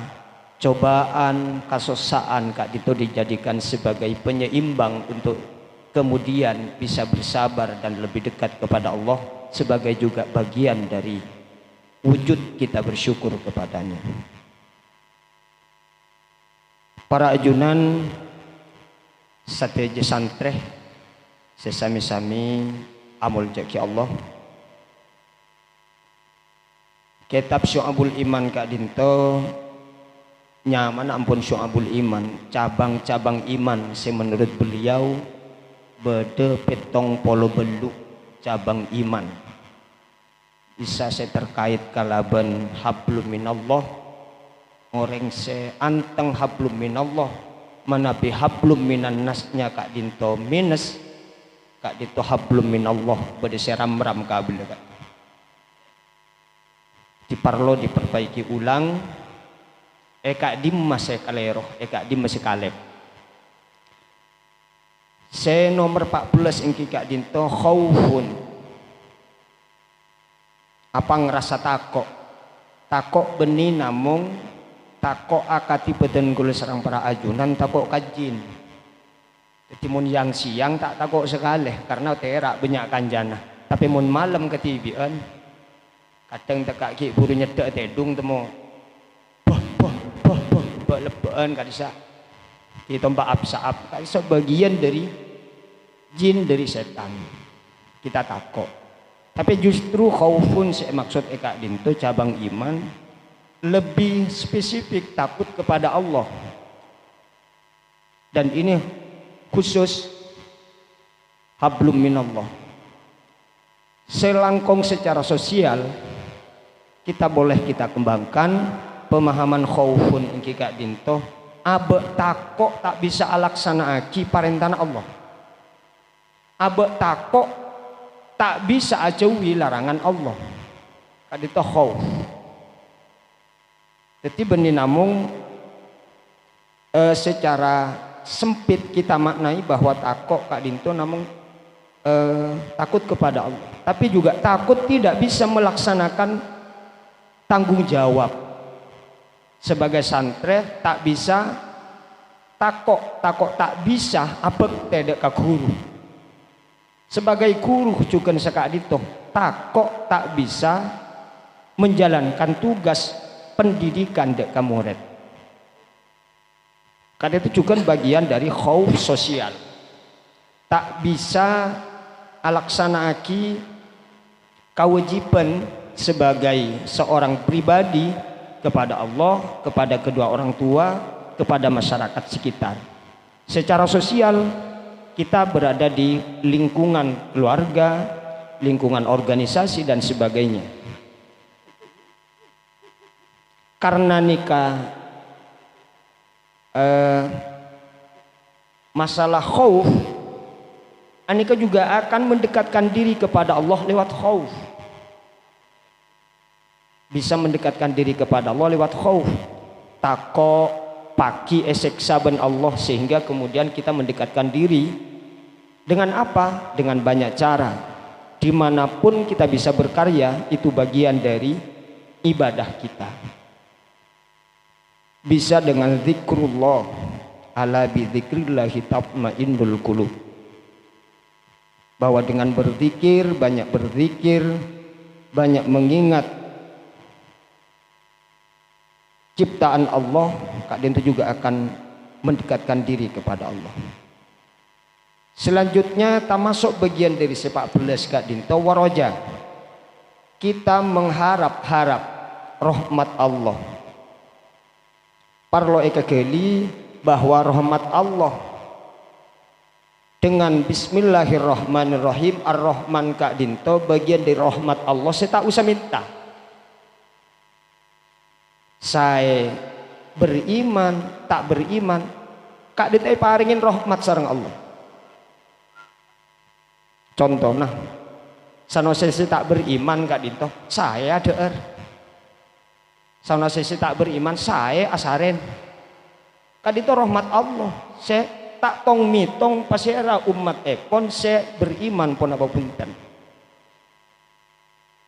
cobaan kasosaan Kak Dito dijadikan sebagai penyeimbang untuk kemudian bisa bersabar dan lebih dekat kepada Allah, sebagai juga bagian dari wujud kita bersyukur kepadanya. Para ajunan sateje santreh sesami-sami amul jaki Allah. Kitab Syu'abul Iman Kak Dinto nyaman ampun Syu'abul Iman, cabang-cabang iman menurut beliau bede petong polo beluk cabang iman. Bisa saya terkait kalaban hablum minallah, orang se anteng hablum minallah manabi hablum minan nasnya Kak Dinto minus Kak Dinto hablum minallah bade seram-ram kabel Kak. Diparlo diperbaiki ulang Kak Dim masih kalero Kak Dim masih kalep. Se nomor 14 ingki Kak Dinto khaufun. Apa ngerasa takok beni namung takok akati beden kula sareng para ajunan takok kajin. Jadi mun yang siang tak takok sekali karena terak banyak kanjana. Tapi mun malam ketibian kadang tekak ki buru nyedek tedung temu boh lebaan kadisa kita mbak absaab kadisa bagian dari jin dari setan kita takok. Tapi justru khaufun saya maksud Kak Dinto cabang iman lebih spesifik takut kepada Allah. Dan ini khusus hablum minallah. Selangkong secara sosial kita boleh kita kembangkan pemahaman khaufun ingki Kak Dinto abe takok tak bisa alaksanaaki parentana Allah. Abe takok tak bisa ajawi larangan Allah. Kak Dinto khauf. Jadi benih namung secara sempit kita maknai bahwa takut Kak Dinto namun takut kepada Allah. Tapi juga takut tidak bisa melaksanakan tanggung jawab. Sebagai santre tak bisa takut tak bisa apek tidak ke guru. Sebagai guru juga Kak Dinto takut tak bisa menjalankan tugas pendidikan dek ke murid. Karena itu juga bagian dari khauf sosial. Tak bisa alaksanaaki kewajiban sebagai seorang pribadi kepada Allah, kepada kedua orang tua, kepada masyarakat sekitar. Secara sosial kita berada di lingkungan keluarga, lingkungan organisasi dan sebagainya. Karena nikah Masalah khauf, anika juga akan mendekatkan diri kepada Allah lewat khauf. Bisa mendekatkan diri kepada Allah lewat khauf. Tako paki esek saben Allah, sehingga kemudian kita mendekatkan diri dengan apa? Dengan banyak cara. Dimanapun kita bisa berkarya, itu bagian dari ibadah kita. Bisa dengan zikrullah, ala bi dzikrillahi tatmainnul qulub. Bahwa dengan berzikir, banyak mengingat ciptaan Allah, Kak Dinto juga akan mendekatkan diri kepada Allah. Selanjutnya termasuk bagian dari sepak bola Kak Dinto, waroja. Kita mengharap-harap rahmat Allah. Parlo ekageli bahwa rahmat Allah dengan bismillahirrahmanirrahim, ar-Rahman Kak Dinto bagian dari rahmat Allah. Saya tak usah minta. Saya beriman, tak beriman, Kak Dinto paringin rahmat sareng Allah. Contohnya, sana saya tak beriman Kak Dinto, saya deer. Sana saya tak beriman, saya asaren. Kak Dinto rahmat Allah. Saya tak tong mitong pasera umat epon saya beriman pun apa punten.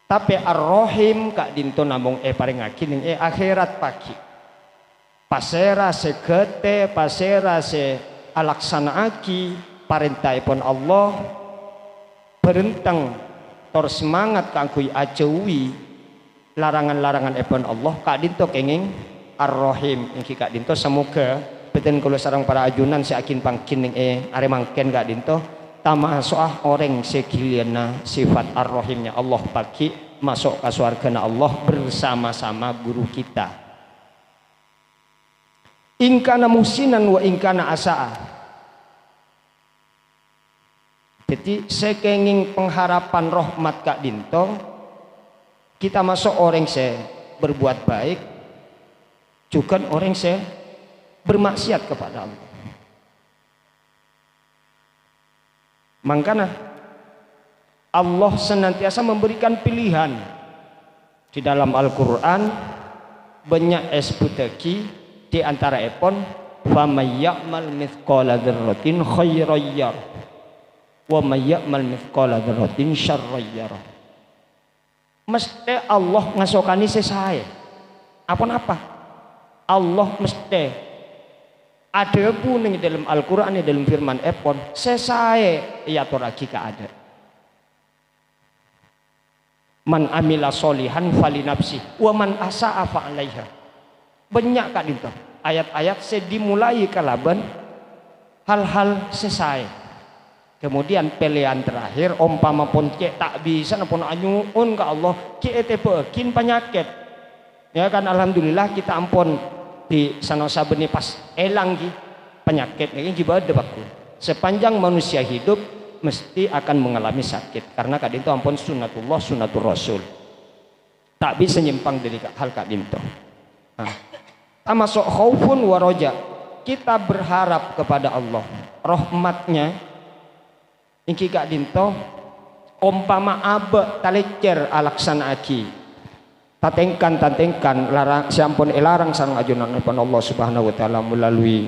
Tapi ar-Rahim Kak Dinto namung paring akin akhirat pagi. Pasera sekete, pasera se alaksanaaki perintah pun Allah. Berentang tor semangat kangkui ajewi larangan-larangan epon Allah. Kak Dinto kenging ar-Rahim ingki Kak Dinto semoga beten kalau sarang para ajunan si akin pangkin are mangken Kak Dinto tama soah orang sekiliana sifat ar-Rahimnya Allah pagi masuk ke surga Allah bersama-sama guru kita. Ingkana musinan wa ingkana asa'a. Jadi sekenging pengharapan rahmat Kak Dinto, kita masuk orang se berbuat baik, juga orang se bermaksiat kepada Allah. Makanya Allah senantiasa memberikan pilihan di dalam Al-Quran. Banyak esbutaki di antara epon wa may ya'mal mithqala dzarratin khairan yarah wa may ya'mal mithqala dzarratin syarran yarah. Mesti Allah ngasokani sesae apa Allah mesti ada pun di dalam Al-Quran, di dalam firman epon sesae ya toraki ka ada. Man amila solihan fali nafsi wa man asa'a fa alaiha. Banyak Kak Dinto ayat-ayat saya dimulai kalaban hal-hal sesae. Kemudian pilihan terakhir umpama pun cek tak bisa napun anyuun ka Allah cek bekin penyakit. Ya kan alhamdulillah kita ampun di sana sabeni pas elang ki penyakit ini gimana bakku. Sepanjang manusia hidup mesti akan mengalami sakit karena Kak Dinto ampun sunnatullah sunnatur rasul. Tak bisa nyimpang dari hal Kak Dinto. Nah, termasuk khaufun wa roja. Kita berharap kepada Allah rahmatnya. Ingki Kak Dinto umpama abe talecer alaksanaaki tatengkan larang siampun larang sareng ajunan Allah Subhanahu wa taala melalui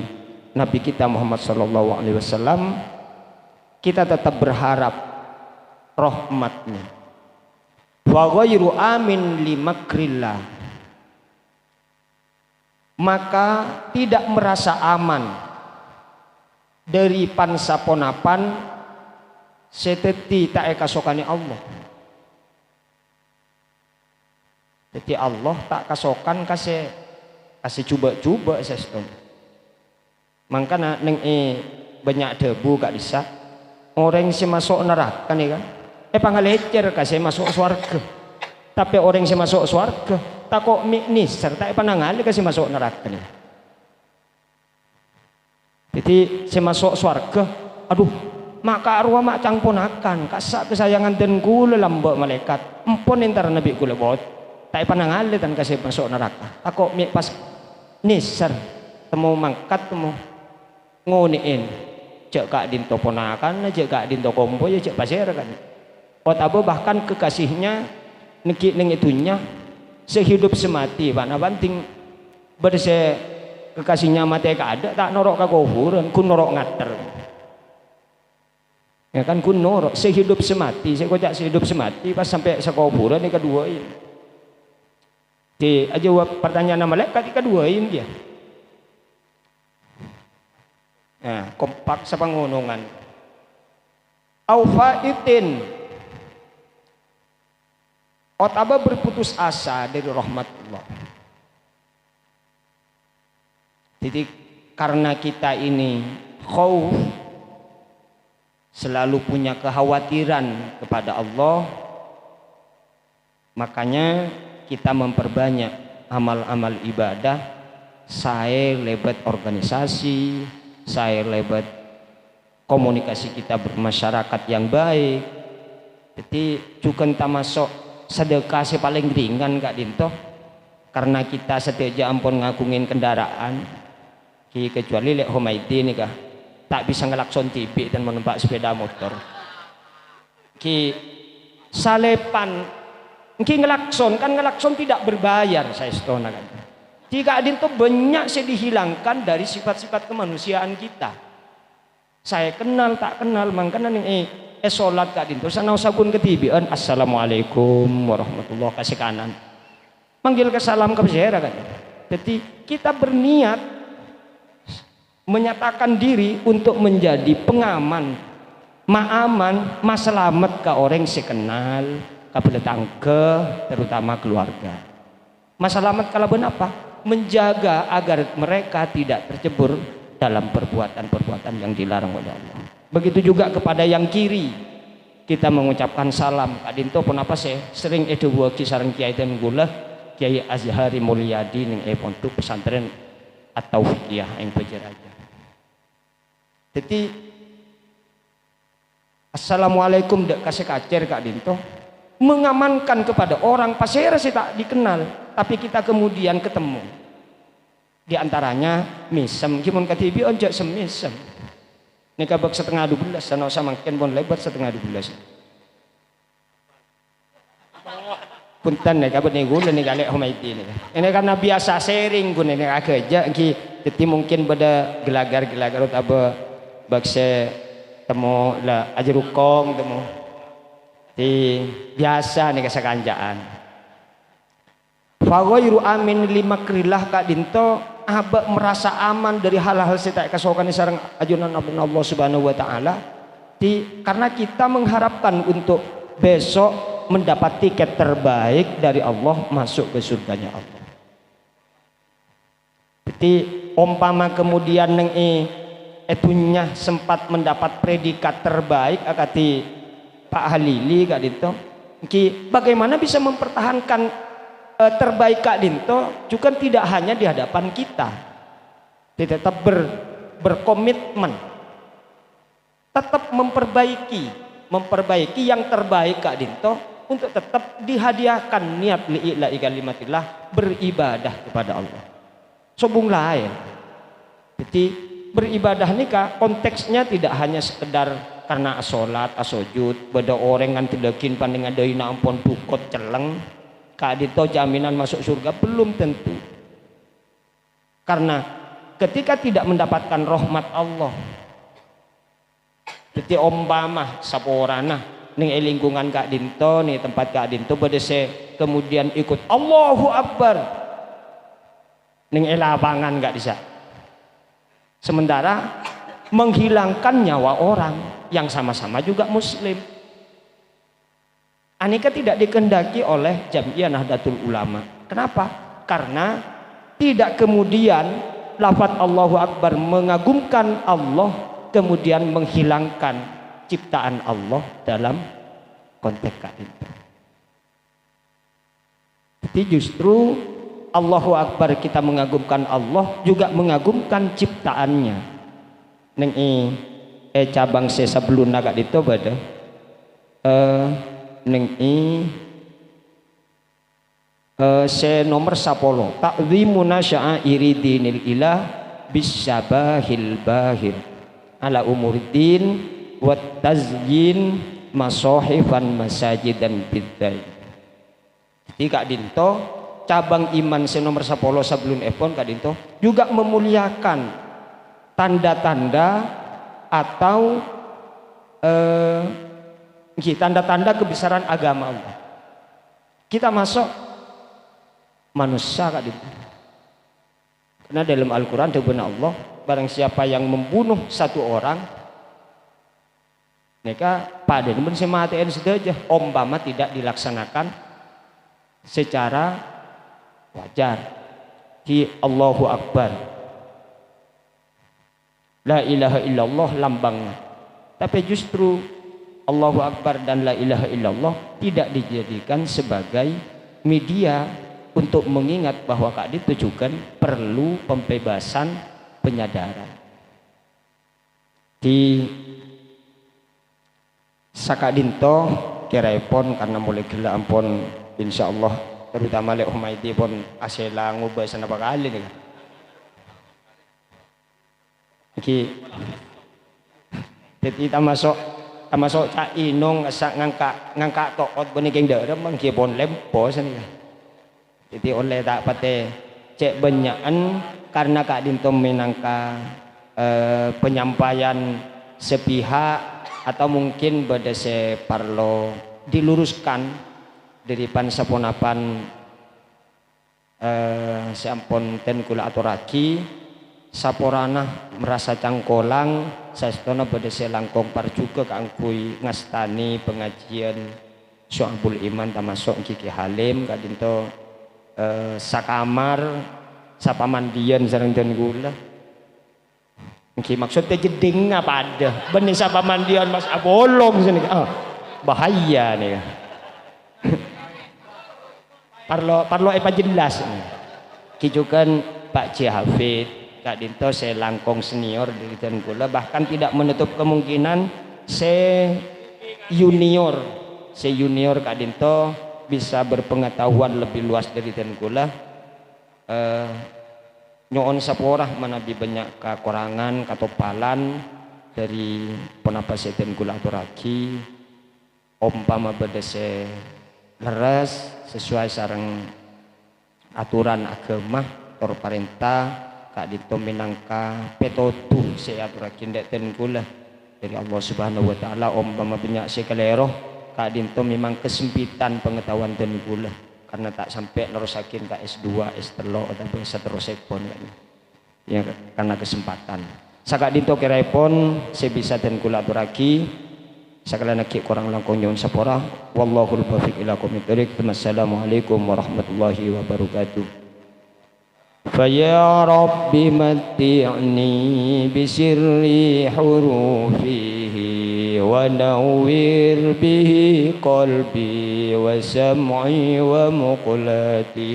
Nabi kita Muhammad sallallahu alaihi wasallam. Kita tetap berharap rahmatnya. Wa ghairu amin li makrillah. Maka tidak merasa aman dari pansaponapan seteti tak kasokani Allah. Jadi Allah tak kasokan kasih coba-coba seston. Makanya neng banyak debu Kak Disa. Orang yang masuk neraka nih kan. Pangalecer kasih masuk surga. Tapi orang yang masuk surga takut miknis serta panangali kasih masuk neraka nih. Jadi saya masuk surga, aduh maka arwah mak cangponakan kasak kesayangan dan kula lambak malaikat empon entar nabi kula bot tak panangali dan kasih masuk neraka. Takut mik pas nisar temu mangkat temu ngoniin cek kak dinto ponakan, cek kak dinto kompo ya cek pasir kan. Otabo bahkan kekasihnya nekik neng itunya sehidup semati Pak na banting berse kekasihnya mati ada tak norok ka kuburan kun norok ngater. Ya kan kun norok sehidup semati, saya kocak sehidup semati pas sampai sekuburan ini keduain. Di aja pertanyaan malaikat keduain dia. Nah, kompak sapangunungan. Aufaitin. Otaba berputus asa dari rahmat Allah. Jadi karena kita ini khauf, selalu punya kekhawatiran kepada Allah, makanya kita memperbanyak amal-amal ibadah. Saya lebat organisasi, saya lebat komunikasi kita bermasyarakat yang baik. Jadi juga kita masuk sedekah paling ringan Kak Dinto, karena kita setiap ampun ngagungin kendaraan, kecuali lek Humaidi nih kah tak bisa ngelakson TV dan menumpak sepeda motor. Ki salepan, ki ngelakson kan ngelakson tidak berbayar saya setona kan. Jika adin tuh banyak saya dihilangkan dari sifat-sifat kemanusiaan kita. Saya kenal tak kenal mangkana nih sholat kak adin tuh sana sabun ketibian assalamualaikum warahmatullahi kasih kanan. Manggil ke salam ke pesera kan. Jadi kita berniat menyatakan diri untuk menjadi pengaman, maaman, maselamet ke orang sekenal, ke tetangga, terutama keluarga. Maselamet kalau apa? Menjaga agar mereka tidak tercebur dalam perbuatan-perbuatan yang dilarang oleh Allah. Begitu juga kepada yang kiri, kita mengucapkan salam. Kadinto pun apa sih? Sering edu waki sareng kiai dan gula, Kiai Azhari Mulyadi ning pontu pesantren atau fikih yang bejeraja. Jadi assalamualaikum dek kasih kacer Kak Dinto mengamankan kepada orang pasir sih tak dikenal, tapi kita kemudian ketemu. Di antaranya misem, gimana katibi onjak semisem. Nih kabak 11:30, sana usah makin pun lebar 11:30. Punten nih kabut nih gula nih galek Humaidi nih. Ini karena biasa sharing gue nih agak aja, jadi mungkin pada gelagar-gelagar atau bakse temu lah aja rukong temu di biasa nih kesekanjaan. Faghairu amin lima krilah Kak Dinto abak merasa aman dari hal-hal setak kasokan sareng ajunan Allah Subhanahu wa taala karena kita mengharapkan untuk besok mendapat tiket terbaik dari Allah masuk ke surganya Allah. Jadi umpama kemudian neng etunya sempat mendapat predikat terbaik akati Pak Halili Kak Dinto. Bagaimana bisa mempertahankan terbaik Kak Dinto juga tidak hanya di hadapan kita. Dia tetap berkomitmen, tetap memperbaiki yang terbaik Kak Dinto untuk tetap dihadiahkan niat li'ila'i kalimatillah beribadah kepada Allah. Sobung lain. Jadi beribadah nikah konteksnya tidak hanya sekedar karena sholat, sujud, beda orang kan tidakin panding ada ina ampun bukot celeng, Kak Dinto jaminan masuk surga belum tentu. Karena ketika tidak mendapatkan rahmat Allah, jadi umpama saporana ning lingkungan Kak Dinto nih tempat Kak Dinto bedese kemudian ikut Allahu Akbar ning lapangan gak bisa. Sementara menghilangkan nyawa orang yang sama-sama juga muslim. Aneka tidak dikehendaki oleh Jamiah Nahdlatul Ulama. Kenapa? Karena tidak kemudian lafaz Allahu Akbar mengagumkan Allah kemudian menghilangkan ciptaan Allah dalam konteks itu. Jadi justru Allahu Akbar kita mengagumkan Allah juga mengagumkan ciptaannya. Neng cabang sebelum agak ditobada neng se nomor 10 ta'zimuna sya'airi dinil ilah bisyabahil bahir ala umuriddin wa tazyin masahifan masajidan bidzai. Jadi Kak Dinto cabang iman nomor 10 sebelum epon Kak Dinto juga memuliakan tanda-tanda atau tanda-tanda kebesaran agama Allah. Kita masuk manusia Kak Dinto. Karena dalam Al-Quran benar Allah, barang siapa yang membunuh satu orang, mereka pada namun sematian saja, umpama tidak dilaksanakan secara wajar. Di Allahu Akbar, la ilaha illallah lambangnya. Tapi justru Allahu Akbar dan la ilaha illallah tidak dijadikan sebagai media untuk mengingat bahwa Kak ditujukan perlu pembebasan penyadaran. Di Saka Dinto kiraipun karena mulai gila ampun insyaallah terutama lek Humaidi pun asela ngubah sana kali nih. Iki jadi kita masuk cak inong sak ngangka tokot bani keng derem mangki pon lempo sana. Jadi oleh tak pate cek banyakan karena Kak Dinto minangka penyampaian sepihak atau mungkin badase parlo diluruskan dari pan saponapan seampun ten kula aturaki saporana merasa cangkolang saestona badase langkong parjuga kangkui ngastani pengajian Syu'abul Iman termasuk Kiki Halim Kak Dinto sakamar sapamandian sareng den gula. Nggih maksudnya jeding apa ada benih sapamandian Mas abolong sini. Bahaya nih. parlo apa jelas nih. Kijukan Pak C Hafid Kak Dinto saya langkong senior di den gula bahkan tidak menutup kemungkinan saya junior Kak Dinto bisa berpengetahuan lebih luas dari den kula nyoon saporah manabi banyak kekurangan katopalan dari penapa den kula aturaki umpama bedese leres sesuai sareng aturan agama tor perintah Kak Dinto minangka petotuh saya aturaki ndek den kula dari Allah Subhanahu wa taala umpama banyak sekelero Kak Dinto memang kesempitan pengetahuan dan gula karena tak sampai nerusakin ke S2, S3 atau seterusnya pun ya karena kesempatan. Kak Dinto kiraipun saya bisa dan gula aturaki sekalian lagi kurang langkung nyon sapora wallahul muwaffiq ila aqwamit thoriq. Wassalamualaikum warahmatullahi wabarakatuh. فيا رب متعني بسر حروفه ونور به قلبي وسمعي ومقلتي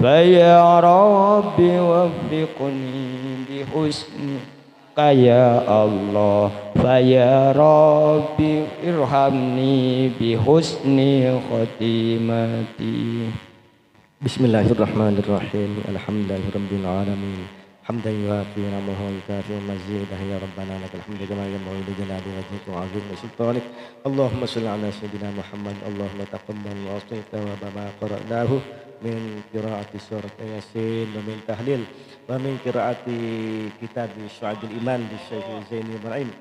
فيا رب وفقني بحسن يا الله فيا رب ارحمني بحسن خاتمتي.
Bismillahirrahmanirrahim. Alhamdulillahirabbil hamdan yuwafi ni'amahu wa yukafi mazidah ya rabbana lakal hamdu kama yanbaghi li jalali wajhika wa 'azimi sultanik. Allahumma shalli ala sayyidina Muhammad. Allahumma taqabbal wa aslita wa bama qara'nahu min qira'ati surat Yasin wa min tahlil wa min qira'ati kitab Syu'abul Iman di Syekh Zaini Ibrahim.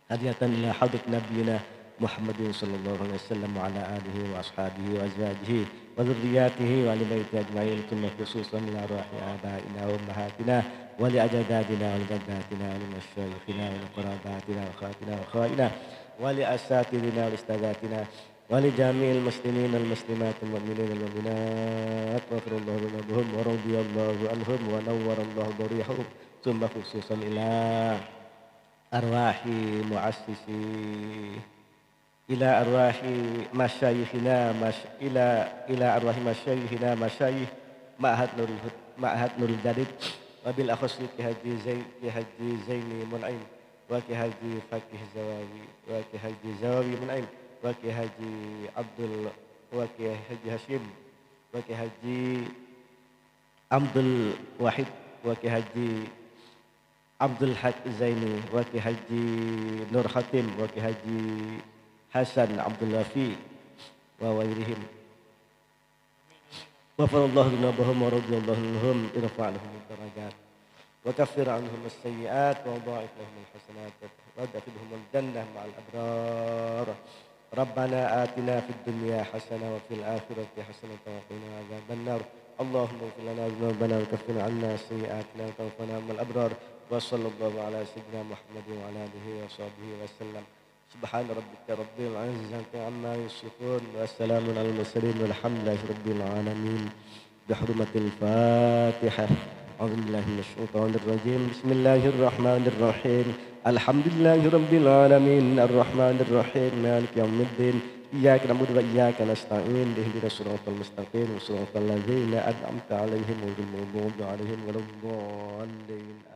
Hadiyatan ila hadrat nabiyina Muhammadin sallallahu alaihi wasallam wa ala alihi wa ashabihi wa azwajihi wa dhurriyyatihi wa ali baiti ajma'in thumma khususan ila arwahi abaina wa ummahatina wa li ajdadina wa li jaddatina wa li masyayikhina wa li qarabatina wa khatina wa khaina wa li asatidina wa li istadatina wa li jami'il muslimin wal muslimat wal mu'minin wal mu'minat wa firallahu lahum wa radiyallahu anhum wa nawwarallahu darihum thumma khususan ila arwahi muassisi ila arwahi masyayikhina ila arwahi masyayikhina masyayikh ma'had Nurul Jadid wabil akhas Ki Haji Zaini Mun'im wa Ki Haji Fakih Zawawi wa Ki Haji Zawawi Mun'im wa Ki Haji Abdul wa Ki Haji Hashim wa Ki Haji Abdul Wahid wa Ki Haji Abdul Haq Zaini wa Ki Haji Nur Khatim wa Ki Haji Hasan Abdul Wafi wa wairihim. Ghafarallahu dzunubahum wa radiyallahu anhum irfa' lahum darajat wa kaffir anhum as-sayyi'at wa dha'if lahum al-hasanat wa adkhilhum al-jannah ma'al abrar. Rabbana atina fid dunya hasanah wa fil akhirati hasanah wa qina adzaban nar. Allahumma ighfir lana dzunubana wa kaffir 'anna sayyi'atina wa tawaffana ma'al abrar. Wa sallallahu ala sayyidina Muhammad wa ala alihi wa sahbihi wa sallam. Subhana rabbika rabbil izzati amma yasifun wa salamun alal mursalin walhamdulillahi rabbil alamin. Bihurmatil Fatihah. A'udzu billahi minasyaitonir rajim. Bismillahirrahmanirrahim. Alhamdulillahi rabbil alamin. Arrahmanir rahim. Maliki yaumiddin. Iyyaka na'budu wa iyyaka nasta'in. Ihdinas siratal mustaqim. Siratal ladzina an'amta 'alaihim ghairil maghdubi 'alaihim waladdallin.